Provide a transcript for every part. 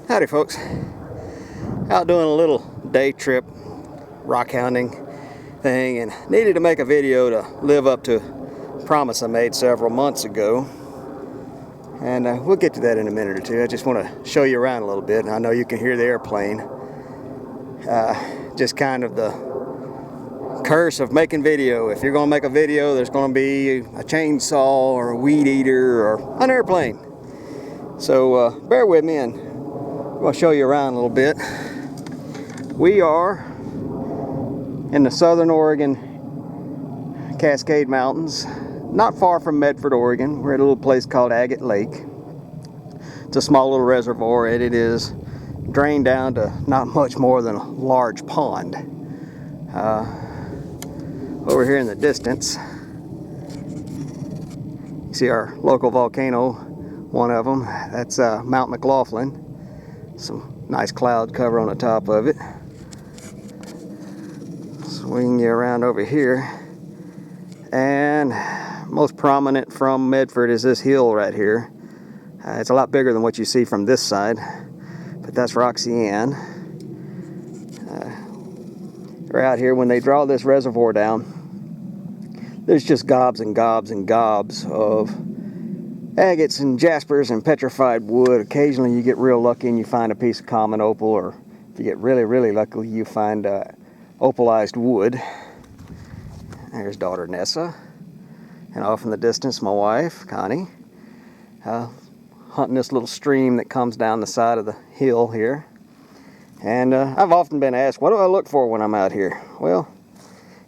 Howdy folks, out doing a little day trip rock hounding thing and needed to make a video to live up to a promise I made several months ago, and we'll get to that in a minute or two. I just want to show you around a little bit, and I know you can hear the airplane. Just kind of the curse of making video. If you're going to make a video, there's going to be a chainsaw or a weed eater or an airplane. So bear with me, and I'm going to show you around a little bit. We are in the southern Oregon Cascade Mountains, not far from Medford, Oregon. We're at a little place called Agate Lake. It's a small little reservoir, and it is drained down to not much more than a large pond. Over here in the distance, you see our local volcano, one of them. That's Mount McLaughlin. Some nice cloud cover on the top of it. Swing you around over here, and most prominent from Medford is this hill right here. It's a lot bigger than what you see from this side, but that's Roxy Ann. They're out here. When they draw this reservoir down, there's just gobs and gobs and gobs of agates and jaspers and petrified wood. Occasionally you get real lucky and you find a piece of common opal, or if you get really lucky, you find opalized wood. There's daughter Nessa, and off in the distance my wife Connie, hunting this little stream that comes down the side of the hill here. And I've often been asked, what do I look for when I'm out here? Well,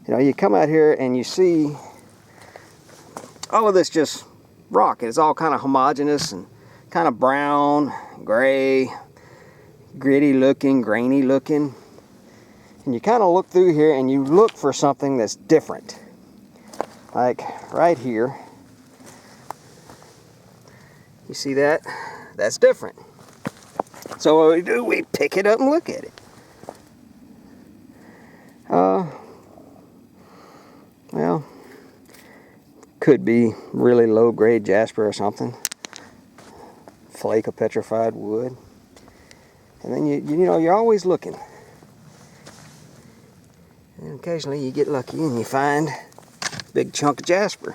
you know, you come out here and you see all of this just rock. It's all kind of homogeneous and kind of brown, gray, gritty looking, grainy looking. And you kind of look through here and you look for something that's different. Like right here. You see that? That's different. So what we do, we pick it up and look at it. Well, could be really low-grade jasper or something. Flake of petrified wood. And then you know, you're always looking. And occasionally you get lucky and you find a big chunk of jasper.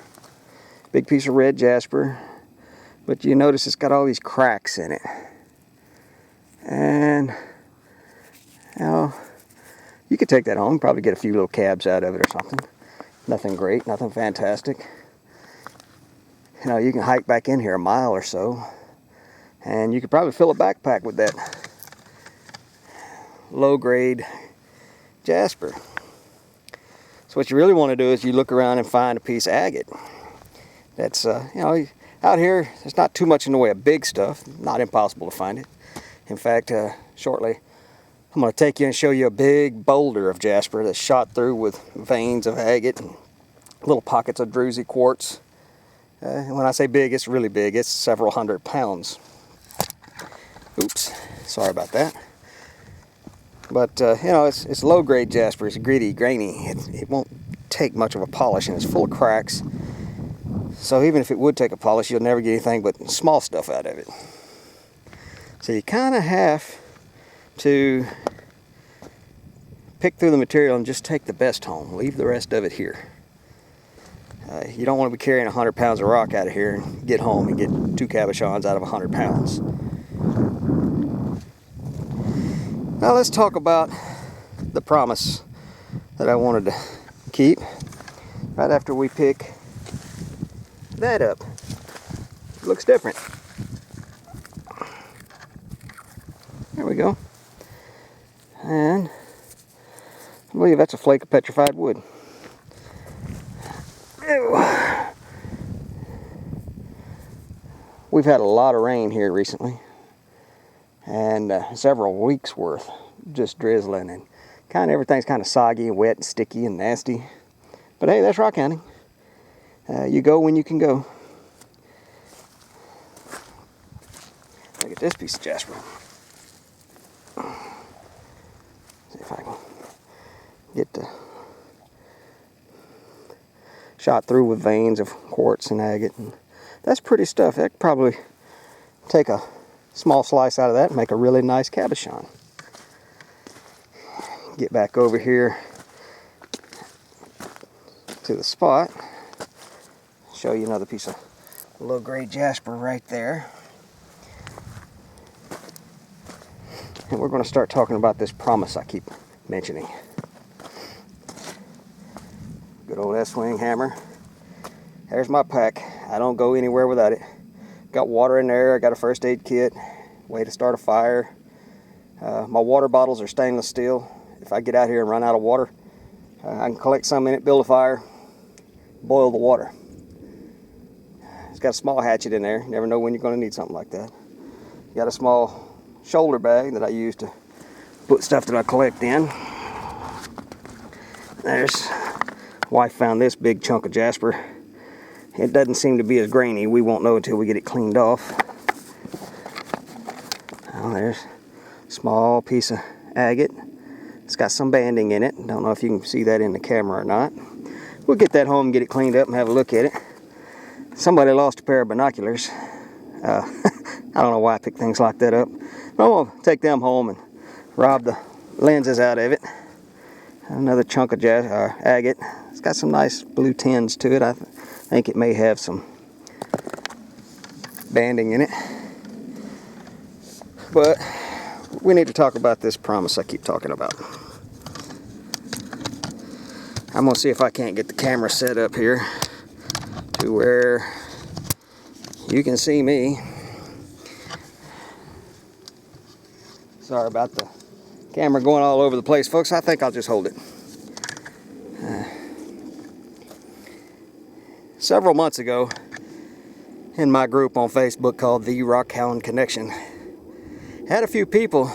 Big piece of red jasper. But you notice it's got all these cracks in it. And, you know, you could take that home, probably get a few little cabs out of it or something. Nothing great, nothing fantastic. You know, you can hike back in here a mile or so, and you could probably fill a backpack with that low-grade jasper. So what you really want to do is you look around and find a piece of agate. That's, you know, out here, there's not too much in the way of big stuff. Not impossible to find it. In fact, shortly, I'm going to take you and show you a big boulder of jasper that's shot through with veins of agate and little pockets of druzy quartz. When I say big, it's really big. It's several 100 pounds. Oops, sorry about that. But, you know, it's low-grade jasper. It's gritty, grainy. It won't take much of a polish, and it's full of cracks. So even if it would take a polish, you'll never get anything but small stuff out of it. So you kind of have to pick through the material and just take the best home. Leave the rest of it here. You don't want to be carrying 100 pounds of rock out of here and get home and get 2 cabochons out of 100 pounds. Now let's talk about the promise that I wanted to keep. Right after we pick that up, it looks different. There we go. And I believe that's a flake of petrified wood. Ew. We've had a lot of rain here recently, and several weeks worth just drizzling, and kind of everything's kind of soggy and wet and sticky and nasty. But hey, that's rock hounding. You go when you can go. Look at this piece of jasper. See if I can get the shot through with veins of quartz and agate. And that's pretty stuff. That could probably take a small slice out of that and make a really nice cabochon. Get back over here to the spot. Show you another piece of low grade jasper right there. And we're going to start talking about this promise I keep mentioning. Good old S-wing hammer. There's my pack. I don't go anywhere without it. Got water in there. I got a first aid kit. Way to start a fire. My water bottles are stainless steel. If I get out here and run out of water, I can collect some in it, build a fire, boil the water. It's got a small hatchet in there. You never know when you're going to need something like that. Got a small shoulder bag that I use to put stuff that I collect in. There's, wife found this big chunk of jasper. It doesn't seem to be as grainy. We won't know until we get it cleaned off. Oh, there's a small piece of agate. It's got some banding in it. Don't know if you can see that in the camera or not. We'll get that home and get it cleaned up and have a look at it. Somebody lost a pair of binoculars. I don't know why I pick things like that up. But I'm going to take them home and rob the lenses out of it. Another chunk of agate. It's got some nice blue tints to it. I think it may have some banding in it. But we need to talk about this promise I keep talking about. I'm going to see if I can't get the camera set up here to where you can see me. Sorry about the camera going all over the place, folks. I think I'll just hold it. Several months ago, in my group on Facebook called the Rockhound Connection, had a few people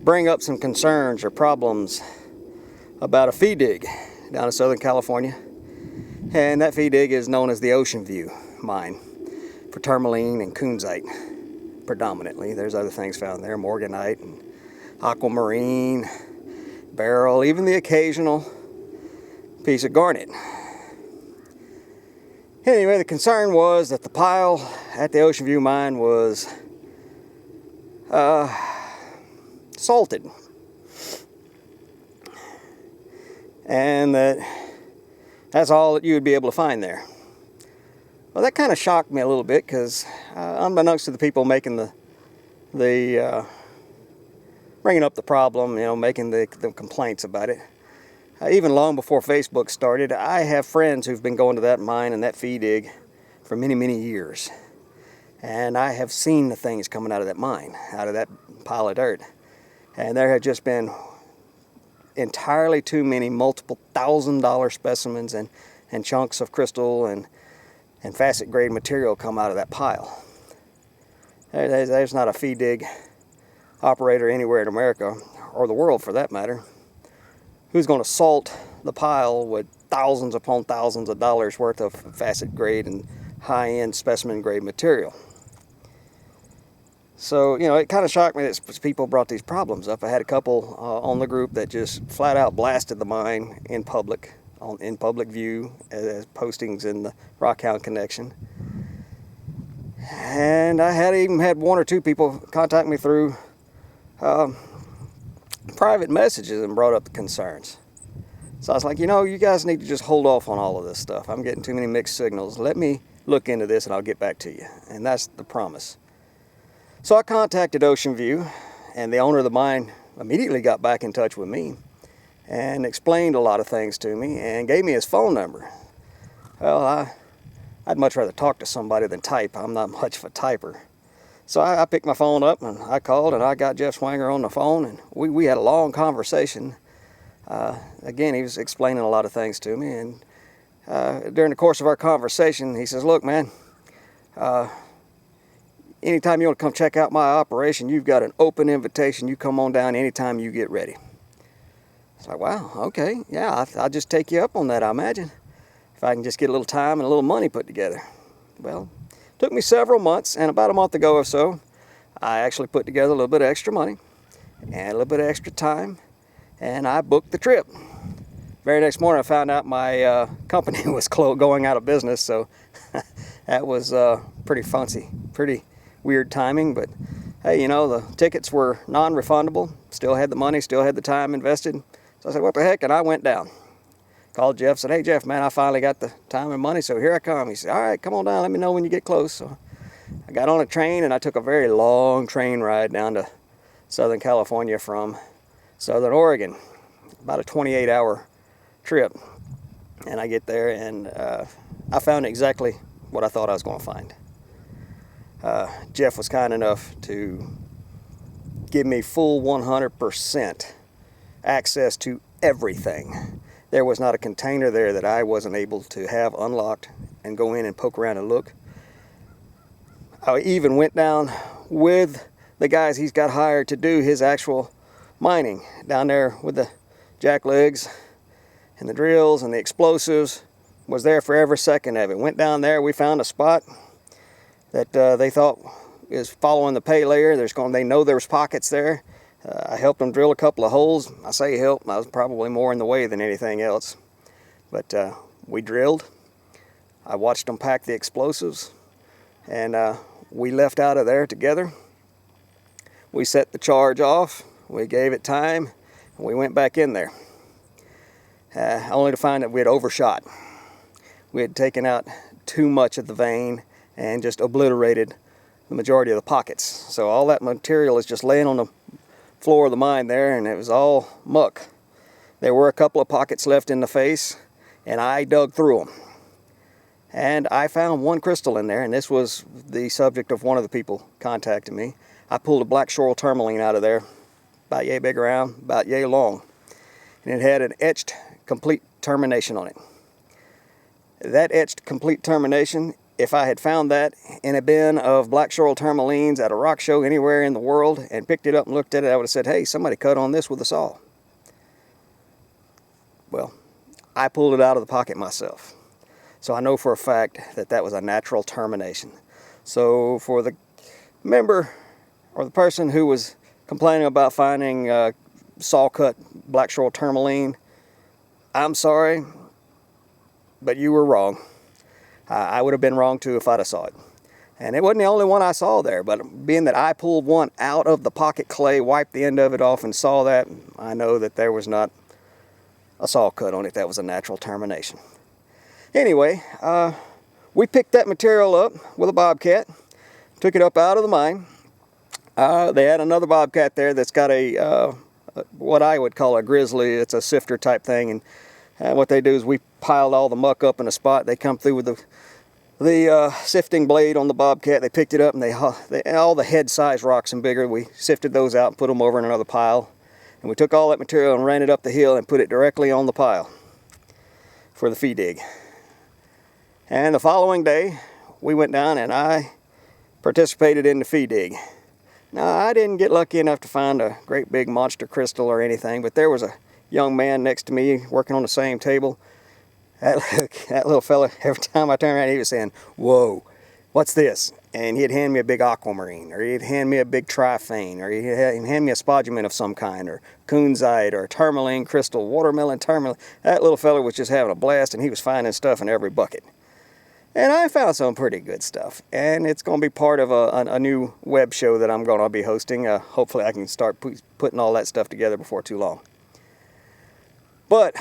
bring up some concerns or problems about a feed dig down in Southern California. And that feed dig is known as the Ocean View mine for tourmaline and kunzite predominantly. There's other things found there, morganite and aquamarine, beryl, even the occasional piece of garnet. Anyway, the concern was that the pile at the Ocean View mine was salted, and that's all that you would be able to find there. Well, that kind of shocked me a little bit because unbeknownst to the people making the bringing up the problem, you know, making the complaints about it, even long before Facebook started, I have friends who've been going to that mine and that feed dig for many, many years. And I have seen the things coming out of that mine, out of that pile of dirt. And there have just been entirely too many multiple $1,000 specimens and chunks of crystal and facet grade material come out of that pile. There's not a feed dig operator anywhere in America, or the world for that matter, who's going to salt the pile with thousands upon thousands of dollars worth of facet grade and high-end specimen grade material. So, you know, it kind of shocked me that people brought these problems up. I had a couple on the group that just flat out blasted the mine in public, in public view, as postings in the Rockhound Connection. And I even had one or two people contact me through private messages and brought up the concerns. So I was like, you know, you guys need to just hold off on all of this stuff. I'm getting too many mixed signals. Let me look into this and I'll get back to you. And that's the promise. So I contacted Ocean View, and the owner of the mine immediately got back in touch with me and explained a lot of things to me and gave me his phone number. Well, I'd much rather talk to somebody than type. I'm not much of a typer. So I picked my phone up and I called and I got Jeff Swanger on the phone, and we had a long conversation. Again, he was explaining a lot of things to me, and during the course of our conversation, he says, look, man, anytime you want to come check out my operation, you've got an open invitation. You come on down anytime you get ready. It's like, wow, okay, yeah, I'll just take you up on that, I imagine, if I can just get a little time and a little money put together. Well, it took me several months, and about a month ago or so, I actually put together a little bit of extra money and a little bit of extra time, and I booked the trip. Very next morning, I found out my company was going out of business, so that was pretty fancy, pretty weird timing, but hey, you know, the tickets were non-refundable. Still had the money, still had the time invested. So I said, what the heck? And I went down. Called Jeff, said, hey Jeff, man, I finally got the time and money, so here I come. He said, all right, come on down, let me know when you get close. So I got on a train, and I took a very long train ride down to Southern California from Southern Oregon. About a 28-hour trip. And I get there, and I found exactly what I thought I was going to find. Jeff was kind enough to give me full 100% access to everything. There was not a container there that I wasn't able to have unlocked and go in and poke around and look. I even went down with the guys he's got hired to do his actual mining down there with the jack legs and the drills and the explosives. Was there for every second of it. Went down there, we found a spot that they thought is following the pay layer. They know there's pockets there. I helped them drill a couple of holes. I say help, I was probably more in the way than anything else. But we drilled. I watched them pack the explosives, and we left out of there together. We set the charge off, we gave it time, and we went back in there. Only to find that we had overshot. We had taken out too much of the vein and just obliterated the majority of the pockets. So all that material is just laying on the floor of the mine there, and it was all muck. There were a couple of pockets left in the face, and I dug through them. And I found one crystal in there, and this was the subject of one of the people contacting me. I pulled a black schorl tourmaline out of there, about yay big around, about yay long. And it had an etched complete termination on it. That etched complete termination, if I had found that in a bin of black schorl tourmalines at a rock show anywhere in the world and picked it up and looked at it, I would have said, hey, somebody cut on this with a saw. Well, I pulled it out of the pocket myself. So I know for a fact that that was a natural termination. So for the member or the person who was complaining about finding saw-cut black schorl tourmaline, I'm sorry, but you were wrong. I would have been wrong too if I'd have saw it. And it wasn't the only one I saw there, but being that I pulled one out of the pocket clay, wiped the end of it off and saw that, I know that there was not a saw cut on it. That was a natural termination. Anyway, we picked that material up with a bobcat, took it up out of the mine. They had another bobcat there that's got a what I would call a grizzly. It's a sifter type thing, and what they do is we piled all the muck up in a spot. They come through with the sifting blade on the bobcat. They picked it up, and all the head size rocks and bigger, we sifted those out and put them over in another pile. And we took all that material and ran it up the hill and put it directly on the pile for the feed dig. And the following day, we went down and I participated in the feed dig. Now, I didn't get lucky enough to find a great big monster crystal or anything, but there was a young man next to me working on the same table. That little fella, every time I turned around, he was saying, whoa, what's this? And he'd hand me a big aquamarine, or he'd hand me a big tryphane, or he'd hand me a spodumene of some kind, or kunzite, or a tourmaline crystal, watermelon tourmaline. That little fella was just having a blast, and he was finding stuff in every bucket. And I found some pretty good stuff, and it's going to be part of a new web show that I'm going to be hosting. Hopefully I can start putting all that stuff together before too long. But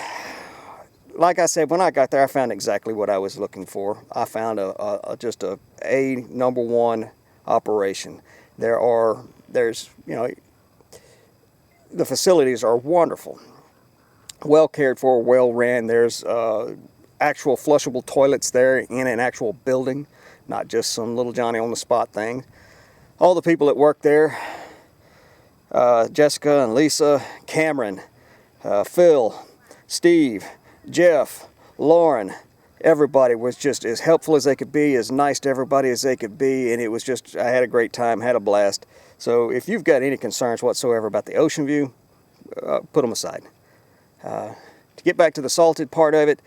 like I said, when I got there, I found exactly what I was looking for. I found just a number one operation. There's the facilities are wonderful, well cared for, well ran. There's actual flushable toilets there in an actual building, not just some little Johnny on the spot thing. All the people that work there, Jessica and Lisa, Cameron, Phil, Steve, Jeff, Lauren, everybody was just as helpful as they could be, as nice to everybody as they could be, and it was just, I had a great time, had a blast. So if you've got any concerns whatsoever about the ocean view, put them aside. To get back to the salted part of it,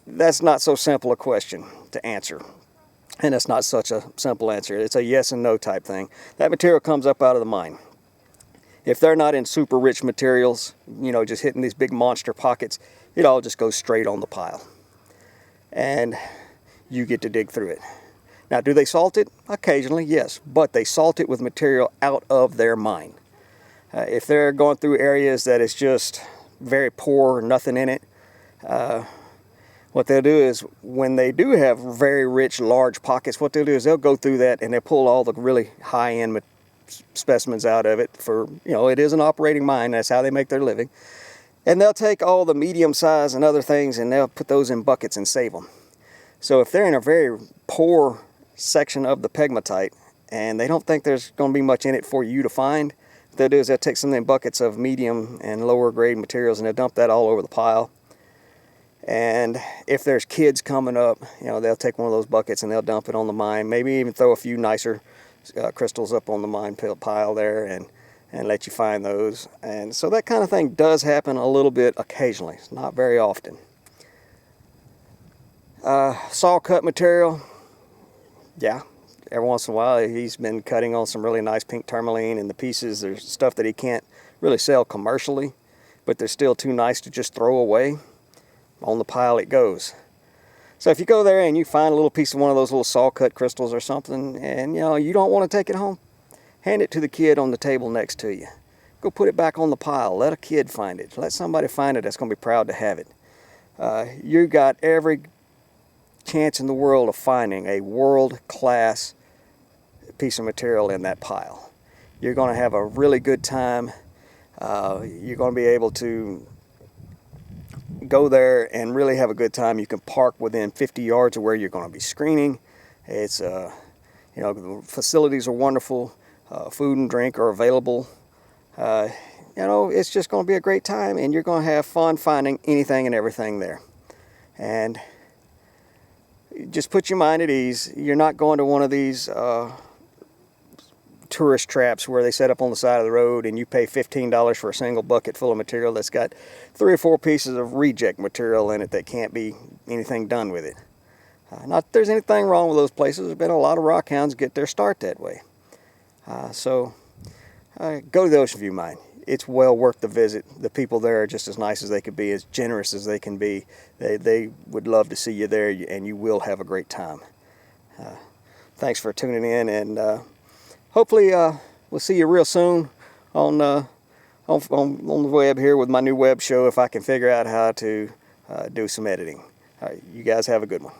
that's not so simple a question to answer. And it's not such a simple answer. It's a yes and no type thing. That material comes up out of the mine. If they're not in super rich materials, just hitting these big monster pockets, it all just goes straight on the pile. And you get to dig through it. Now, do they salt it? Occasionally, yes, but they salt it with material out of their mine. If they're going through areas that is just very poor, nothing in it, what they'll do is, when they do have very rich, large pockets, what they'll do is they'll go through that and they'll pull all the really high-end specimens out of it. For, you know, it is an operating mine, that's how they make their living. And they'll take all the medium size and other things and they'll put those in buckets and save them. So if they're in a very poor section of the pegmatite and they don't think there's going to be much in it for you to find, what they'll do is they'll take some of them buckets of medium and lower grade materials and they'll dump that all over the pile. And if there's kids coming up, you know, they'll take one of those buckets and they'll dump it on the mine. Maybe even throw a few nicer crystals up on the mine pile there and let you find those. And so that kind of thing does happen a little bit occasionally. It's not very often. Saw cut material, yeah. Every once in a while he's been cutting on some really nice pink tourmaline, and the pieces, there's stuff that he can't really sell commercially, but they're still too nice to just throw away. On the pile it goes. So if you go there and you find a little piece of one of those little saw cut crystals or something, and you know you don't want to take it home, hand it to the kid on the table next to you. Go put it back on the pile. Let a kid find it. Let somebody find it that's going to be proud to have it. You got every chance in the world of finding a world-class piece of material in that pile. You're going to have a really good time. You're going to be able to go there and really have a good time. You can park within 50 yards of where you're going to be screening. It's you know, the facilities are wonderful. Food and drink are available. You know, it's just going to be a great time, and you're going to have fun finding anything and everything there. And just put your mind at ease. You're not going to one of these tourist traps where they set up on the side of the road and you pay $15 for a single bucket full of material that's got 3 or 4 pieces of reject material in it that can't be anything done with it. Not that there's anything wrong with those places. There's been a lot of rockhounds get their start that way. So go to the Ocean View Mine. It's well worth the visit. The people there are just as nice as they could be, as generous as they can be. They would love to see you there, and you will have a great time. Thanks for tuning in, and hopefully we'll see you real soon on the web here with my new web show, if I can figure out how to do some editing. All right, you guys have a good one.